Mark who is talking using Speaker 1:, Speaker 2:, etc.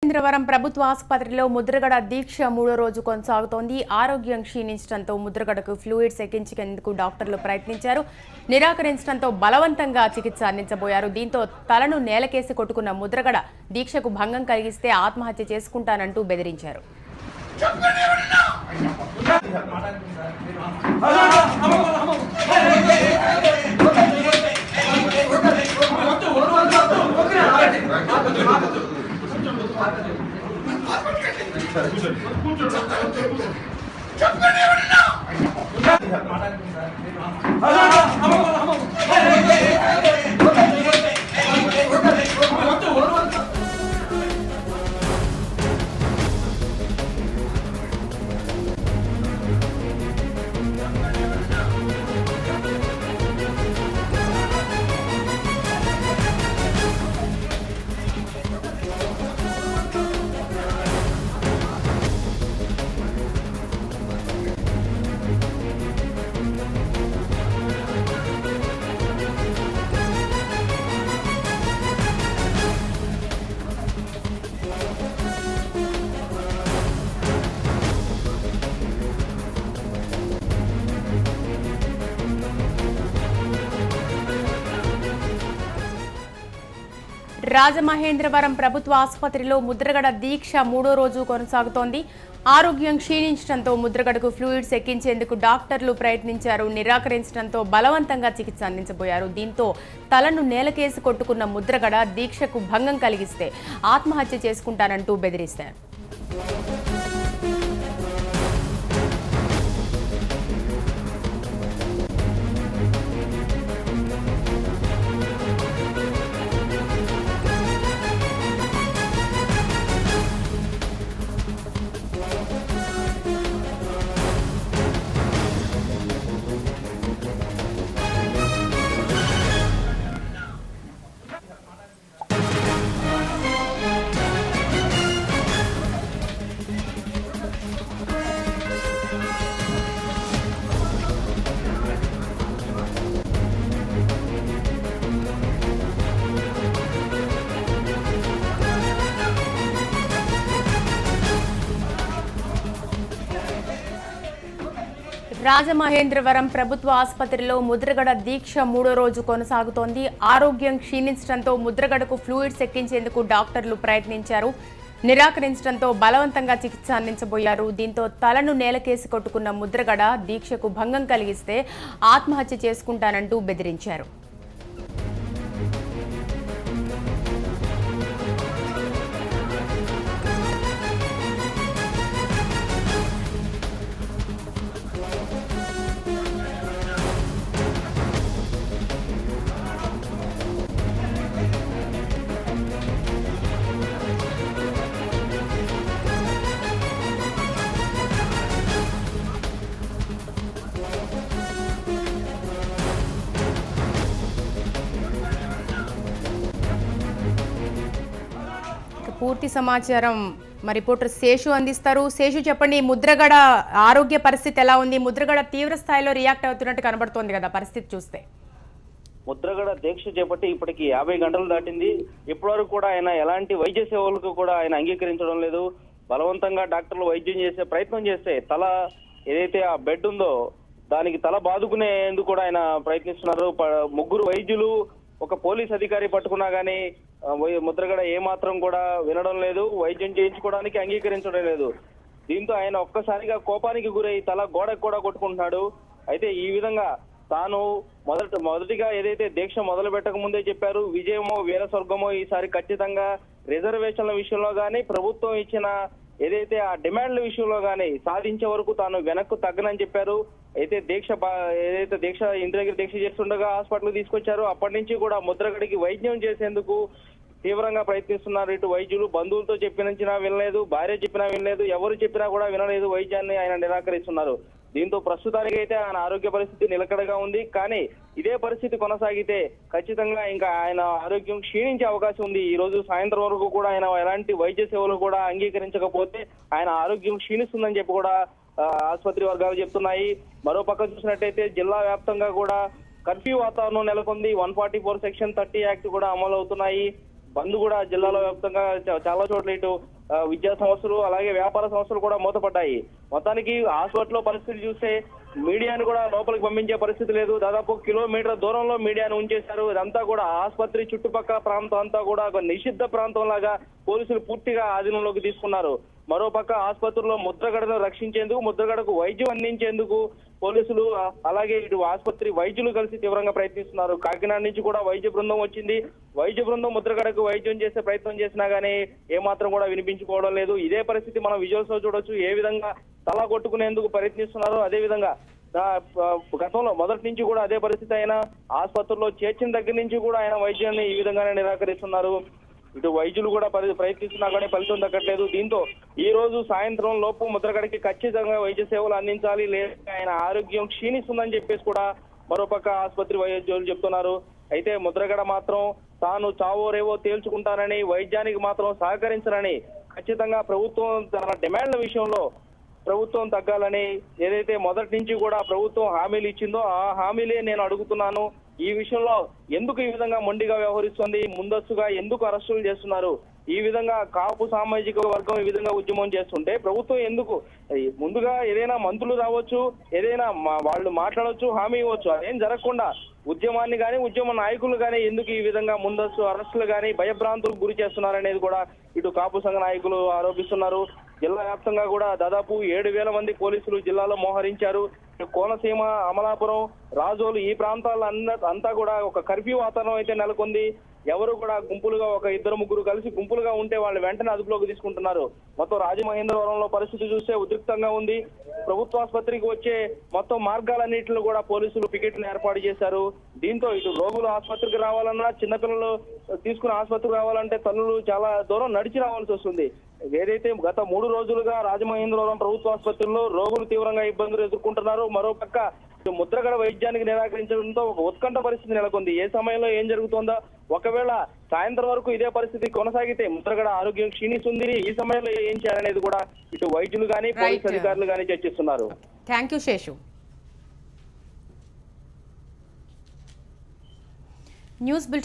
Speaker 1: రాజమహేంద్రవరం ప్రభుత్వ ఆసుపత్రిలో ముద్రగడ దీక్ష మూడో రోజు కొనసాగుతోంది. ఆరోగ్యం క్షీణించడంతో ముద్రగడకు ఫ్లూయిడ్స్ ఎక్కించేందుకు డాక్టర్లు ప్రయత్నించారు. నిరాకరించడంతో బలవంతంగా చికిత్స అందించబోయారు. దీంతో తలను నేలకేసి కొట్టుకున్న ముద్రగడ దీక్షకు భంగం కలిగిస్తే ఆత్మహత్య చేసుకుంటానంటూ బెదిరించారు. రాజమహేంద్రవరం ప్రభుత్వ ఆసుపత్రిలో ముద్రగడ దీక్ష మూడో రోజు కొనసాగుతోంది. ఆరోగ్యం క్షీణించడంతో ముద్రగడకు ఫ్లూయిడ్స్ ఎక్కించేందుకు డాక్టర్లు ప్రయత్నించారు. నిరాకరించడంతో బలవంతంగా చికిత్స అందించబోయారు. దీంతో తలను నేలకేసి కొట్టుకున్న ముద్రగడ దీక్షకు భంగం కలిగిస్తే ఆత్మహత్య చేసుకుంటానంటూ బెదిరిస్తారు. రాజమహేంద్రవరం ప్రభుత్వ ఆసుపత్రిలో ముద్రగడ దీక్ష మూడో రోజు కొనసాగుతోంది. ఆరోగ్యం క్షీణించడంతో ముద్రగడకు ఫ్లూయిడ్స్ ఎక్కించేందుకు డాక్టర్లు ప్రయత్నించారు. నిరాకరించడంతో బలవంతంగా చికిత్స అందించబోయారు. దీంతో తలను నేలకేసి కొట్టుకున్న ముద్రగడ దీక్షకు భంగం కలిగిస్తే ఆత్మహత్య చేసుకుంటానంటూ బెదిరించారు. పూర్తి సమాచారం మరి రిపోర్టర్ శేషు అందిస్తారు. శేషు, చెప్పండి, ముద్రగడ ఆరోగ్య పరిస్థితి ఎలా ఉంది? ముద్రగడ తీవ్ర స్థాయిలో రియాక్ట్ అవుతున్నట్టు కనబడుతోంది కదా పరిస్థితి చూస్తే.
Speaker 2: ముద్రగడ దీక్ష చేపట్టి ఇప్పటికి 50 గంటలు దాటింది. ఇప్పటివరకు కూడా ఆయన ఎలాంటి వైద్య సేవలకు కూడా ఆయన అంగీకరించడం లేదు. బలవంతంగా డాక్టర్లు వైద్యం చేసే ప్రయత్నం చేస్తే తల ఏదైతే ఆ బెడ్ ఉందో దానికి తల బాదుకునేందుకు కూడా ఆయన ప్రయత్నిస్తున్నారు. ముగ్గురు వైద్యులు, ఒక పోలీస్ అధికారి పట్టుకున్నా గానీ ముద్రగడ ఏమాత్రం కూడా వినడం లేదు, వైద్యం చేయించుకోవడానికి అంగీకరించడం లేదు. దీంతో ఆయన ఒక్కసారిగా కోపానికి గురై తల గోడకు కూడా కొట్టుకుంటున్నాడు. అయితే ఈ విధంగా తాను మొదటిగా ఏదైతే దీక్ష మొదలు పెట్టక ముందే చెప్పారు, విజయమో వీర స్వర్గమో ఈసారి ఖచ్చితంగా రిజర్వేషన్ల విషయంలో గానీ ప్రభుత్వం ఇచ్చిన ఏదైతే ఆ డిమాండ్ల విషయంలో గానీ సాధించే వరకు తాను వెనక్కు తగ్గనని చెప్పారు. అయితే దీక్ష ఇంటి దగ్గర దీక్ష చేస్తుండగా హాస్పిటల్ తీసుకొచ్చారు. అప్పటి నుంచి కూడా ముద్రగడికి వైద్యం చేసేందుకు తీవ్రంగా ప్రయత్నిస్తున్నారు. ఇటు వైద్యులు బంధువులతో చెప్పినా వినలేదు, భార్య చెప్పినా వినలేదు, ఎవరు చెప్పినా కూడా వినలేదు. వైద్యాన్ని ఆయన నిరాకరిస్తున్నారు. దీంతో ప్రస్తుతానికైతే ఆయన ఆరోగ్య పరిస్థితి నిలకడగా ఉంది. కానీ ఇదే పరిస్థితి కొనసాగితే ఖచ్చితంగా ఇంకా ఆయన ఆరోగ్యం క్షీణించే అవకాశం ఉంది. ఈ రోజు సాయంత్రం వరకు కూడా ఆయన ఎలాంటి వైద్య సేవలు కూడా అంగీకరించకపోతే ఆయన ఆరోగ్యం క్షీణిస్తుందని చెప్పి కూడా ఆసుపత్రి వర్గాలు చెప్తున్నాయి. మరో పక్క చూసినట్టయితే జిల్లా వ్యాప్తంగా కూడా కర్ఫ్యూ వాతావరణం నెలకొంది. 144 సెక్షన్ 30 యాక్ట్ కూడా అమలు అవుతున్నాయి. బంద్ కూడా జిల్లాలో వ్యాప్తంగా చాలా చోట్ల ఇటు విద్యా సంస్థలు అలాగే వ్యాపార సంస్థలు కూడా మూతపడ్డాయి. మొత్తానికి హాస్పిటల్లో పరిస్థితి చూస్తే మీడియాను కూడా లోపలికి పంపించే పరిస్థితి లేదు. దాదాపు కిలోమీటర్ దూరంలో మీడియాను ఉంచేశారు. ఇదంతా కూడా ఆసుపత్రి చుట్టుపక్కల ప్రాంతం అంతా కూడా ఒక నిషిద్ధ ప్రాంతం లాగా పోలీసులు పూర్తిగా ఆధీనంలోకి తీసుకున్నారు. మరోపక్క ఆసుపత్రిలో ముద్రగడను రక్షించేందుకు, ముద్రగడకు వైద్యం అందించేందుకు పోలీసులు అలాగే ఇటు ఆసుపత్రి వైద్యులు కలిసి తీవ్రంగా ప్రయత్నిస్తున్నారు. కాకినాడ నుంచి కూడా వైద్య బృందం వచ్చింది. వైద్య బృందం ముద్రగడకు వైద్యం చేసే ప్రయత్నం చేసినా గానీ ఏమాత్రం కూడా వినిపించుకోవడం లేదు. ఇదే పరిస్థితి మనం విజువల్స్ లో చూడొచ్చు. ఏ విధంగా తల కొట్టుకునేందుకు ప్రయత్నిస్తున్నారో అదే విధంగా గతంలో మొదటి నుంచి కూడా అదే పరిస్థితి. అయినా ఆసుపత్రిలో చేర్చిన దగ్గర నుంచి కూడా ఆయన వైద్యాన్ని ఈ విధంగానే నిరాకరిస్తున్నారు. ఇటు వైద్యులు కూడా ప్రయత్నిస్తున్నా కానీ ఫలితం దక్కట్లేదు. దీంతో ఈ రోజు సాయంత్రం లోపు ముద్రగడకి ఖచ్చితంగా వైద్య సేవలు అందించాలి, లేదా ఆయన ఆరోగ్యం క్షీణిస్తుందని చెప్పేసి కూడా మరోపక్క ఆసుపత్రి వైద్యులు చెప్తున్నారు. అయితే ముద్రగడ మాత్రం తాను చావో రేవో తేల్చుకుంటానని, వైద్యానికి మాత్రం సహకరించనని, ఖచ్చితంగా ప్రభుత్వం తన డిమాండ్ల విషయంలో ప్రభుత్వం తగ్గాలని ఏదైతే మొదటి నుంచి కూడా ప్రభుత్వం హామీలు ఇచ్చిందో ఆ హామీలే నేను అడుగుతున్నాను. ఈ విషయంలో ఎందుకు ఈ విధంగా మొండిగా వ్యవహరిస్తుంది, ముందస్తుగా ఎందుకు అరెస్టులు చేస్తున్నారు, ఈ విధంగా కాపు సామాజిక వర్గం ఈ విధంగా ఉద్యమం చేస్తుంటే ప్రభుత్వం ఎందుకు ముందుగా ఏదైనా మంత్రులు రావచ్చు, ఏదైనా వాళ్ళు మాట్లాడవచ్చు, హామీ ఇవ్వచ్చు, అదేం జరగకుండా ఉద్యమాన్ని కానీ ఉద్యమ నాయకులు కానీ ఎందుకు ఈ విధంగా ముందస్తు అరెస్టులు కానీ భయభ్రాంతులకు గురి చేస్తున్నారనేది కూడా ఇటు కాపు సంఘ నాయకులు ఆరోపిస్తున్నారు. జిల్లా వ్యాప్తంగా కూడా దాదాపు 7,000 మంది పోలీసులు జిల్లాలో మోహరించారు. కోనసీమ, అమలాపురం, రాజోలు ఈ ప్రాంతాల అంతా కూడా ఒక కర్ఫ్యూ వాతావరణం అయితే నెలకొంది. ఎవరు కూడా గుంపులుగా ఒక 2-3 కలిసి గుంపులుగా ఉంటే వాళ్ళు వెంటనే అదుపులోకి తీసుకుంటున్నారు. మొత్తం రాజమహేంద్రవరంలో పరిస్థితి చూస్తే ఉద్రిక్తంగా ఉంది. ప్రభుత్వ ఆసుపత్రికి వచ్చే మొత్తం మార్గాలన్నింటిలో కూడా పోలీసులు పికెట్లు ఏర్పాటు చేశారు. దీంతో ఇటు రోగులు ఆసుపత్రికి రావాలన్నా, చిన్నపిల్లలు తీసుకుని ఆసుపత్రికి రావాలంటే తల్లులు చాలా దూరం నడిచి రావాల్సి వస్తుంది. ఏదైతే గత 3 రోజులుగా రాజమహేంద్రవరం ప్రభుత్వ ఆసుపత్రిలో రోగులు తీవ్రంగా ఇబ్బందులు ఎదుర్కొంటున్నారు. మరోపక్క ముద్రగడ వైద్యానికి నిరాకరించడంతో ఒక ఉత్కంఠ పరిస్థితి నెలకొంది. ఏ సమయంలో ఏం జరుగుతుందో, ఒకవేళ సాయంత్రం వరకు ఇదే పరిస్థితి కొనసాగితే ముద్రగడ ఆరోగ్యం క్షీణిస్తుంది. ఈ సమయంలో ఏం చేయాలనేది కూడా ఇటు వైద్యులు కానీ పోలీసు అధికారులు కానీ చర్చిస్తున్నారు.
Speaker 1: Thank you Seshu. న్యూస్